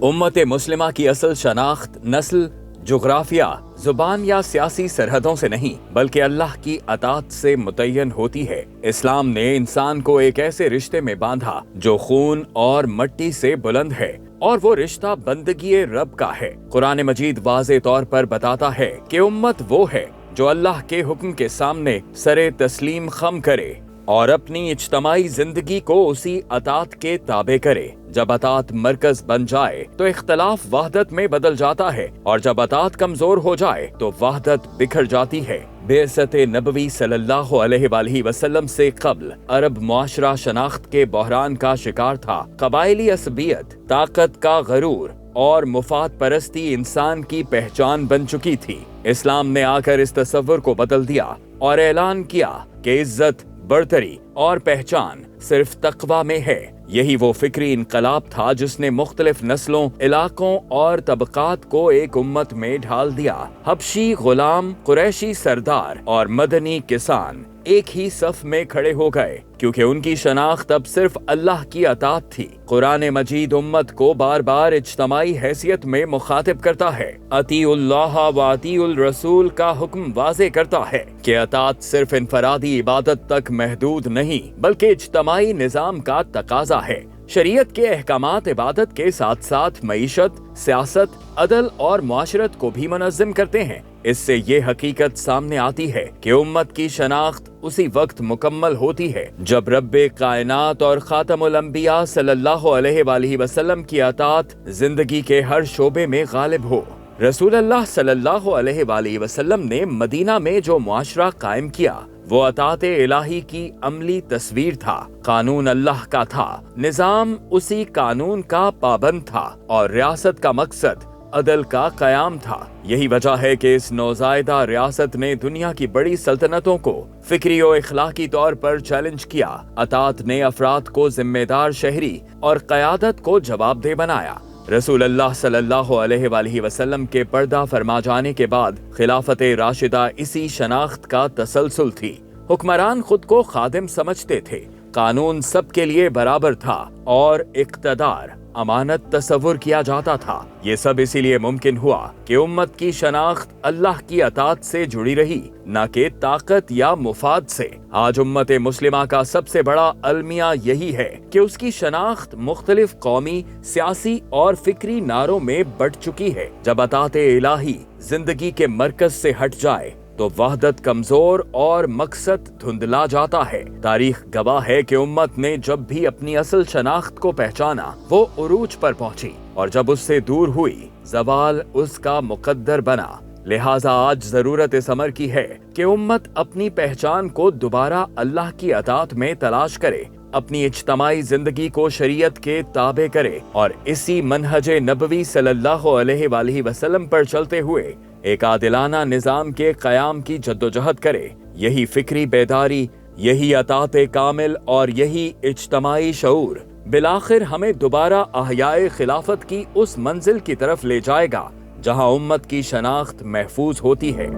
उम्मत मुस्लिमा की असल शनाख्त नस्ल, जोग्राफिया, जुबान या सियासी सरहदों से नहीं बल्कि अल्लाह की अतात से मुतय्यन होती है। इस्लाम ने इंसान को एक ऐसे रिश्ते में बांधा जो खून और मट्टी से बुलंद है और वो रिश्ता बंदगी रब का है। कुरान मजीद वाज़े तौर पर बताता है कि उम्मत वो है जो अल्लाह के हुक्म के सामने सरे तस्लीम खम करे और अपनी इज्तमाई जिंदगी को उसी अतात के ताबे करे। जब अतात मरकज बन जाए तो इख्तलाफ वहदत में बदल जाता है और जब अतात कमजोर हो जाए तो वहदत बिखर जाती है। बेअसत नबवी सल्लल्लाहु अलैहि वसल्लम से कब्ल अरब मुआशरा शनाख्त के बहरान का शिकार था। कबायली असबियत, ताकत का गरूर और मुफाद परस्ती इंसान की पहचान बन चुकी थी। इस्लाम ने आकर इस तस्वर को बदल दिया और ऐलान किया कि इज्जत, बरतरी और पहचान सिर्फ तकवा में है। यही वो फिक्री इनकलाब था जिसने मुख्तलिफ नस्लों, इलाकों और तबकात को एक उम्मत में ढाल दिया। हबशी गुलाम, कुरैशी सरदार और मदनी किसान एक ही सफ में खड़े हो गए क्योंकि उनकी शनाख्त अब सिर्फ अल्लाह की अतात थी। कुरान मजीद उम्मत को बार बार इज्तमाई हैसियत में मुखातिब करता है। अतीउल्लाह व अतीउल रसूल का हुक्म वाज़े करता है कि अतात सिर्फ इनफरादी इबादत तक महदूद नहीं बल्कि इज्तमाई निजाम का तकाजा है। शरीयत के अहकामात इबादत के साथ साथ मईशत, सियासत, अदल और मुआशरत को भी मुनज़्ज़म करते हैं। इससे ये हकीकत सामने आती है कि उम्मत की शनाख्त उसी वक्त मुकम्मल होती है जब रब्बे कायनात और खातमुल अंबिया सल्लल्लाहु अलैहि वसल्लम की अतात जिंदगी के हर शोबे में गालिब हो। रसूलुल्लाह सल्लल्लाहु अलैहि वसल्लम ने मदीना में जो मुआशरा कायम किया वो अतात इलाही की अमली तस्वीर था। कानून अल्लाह का था, निजाम उसी कानून का पाबंद था और रियासत का मकसद अदल का कयाम था। यही वजह है कि इस नौज़ायदा रियासत ने दुनिया की बड़ी सल्तनतों को फिक्री और इखलाकी तौर पर चैलेंज किया। अतात ने अफराद को जिम्मेदार शहरी और क़यादत को जवाबदेह बनाया। रसूलुल्लाह सल्लल्लाहु अलैहि वसल्लम के पर्दा फरमा जाने के बाद खिलाफत राशिदा इसी शनाख्त का तसलसल थी। हुक्मरान खुद को खादिम समझते थे, कानून सबके लिए बराबर था और इक़्तिदार अमानत तस्वुर किया जाता था। ये सब इसीलिए मुमकिन हुआ कि उम्मत की शनाख्त अल्लाह की अतात से जुड़ी रही, न कि ताकत या मुफाद से। आज उम्मत मुस्लिमा का सबसे बड़ा अलमिया यही है कि उसकी शनाख्त मुख्तलिफ कौमी, सियासी और फिक्री नारों में बट चुकी है। जब अतात इलाही जिंदगी के मरकज से हट जाए तो वहदत कमजोर और मकसद धुंधला जाता है। तारीख गवाह है कि उम्मत ने जब भी अपनी असल शनाख्त को पहचाना वो उरूज पर पहुंची और जब उससे दूर हुई ज़वाल उसका मुकद्दर बना। लिहाजा आज जरूरत इस अमर की है कि उम्मत अपनी पहचान को दोबारा अल्लाह की अतात में तलाश करे, अपनी इज्तमाई जिंदगी को शरीयत के ताबे करे और इसी मनहजे नबवी सल्लल्लाहु अलैहि वसल्लम पर चलते हुए एक आदिलाना निजाम के कयाम की जद्दोजहद करे। यही फिक्री बेदारी, यही अतात कामिल और यही इज्तमाई शऊर बिलाखिर हमें दोबारा अहयाए खिलाफत की उस मंजिल की तरफ ले जाएगा जहां उम्मत की शनाख्त महफूज होती है।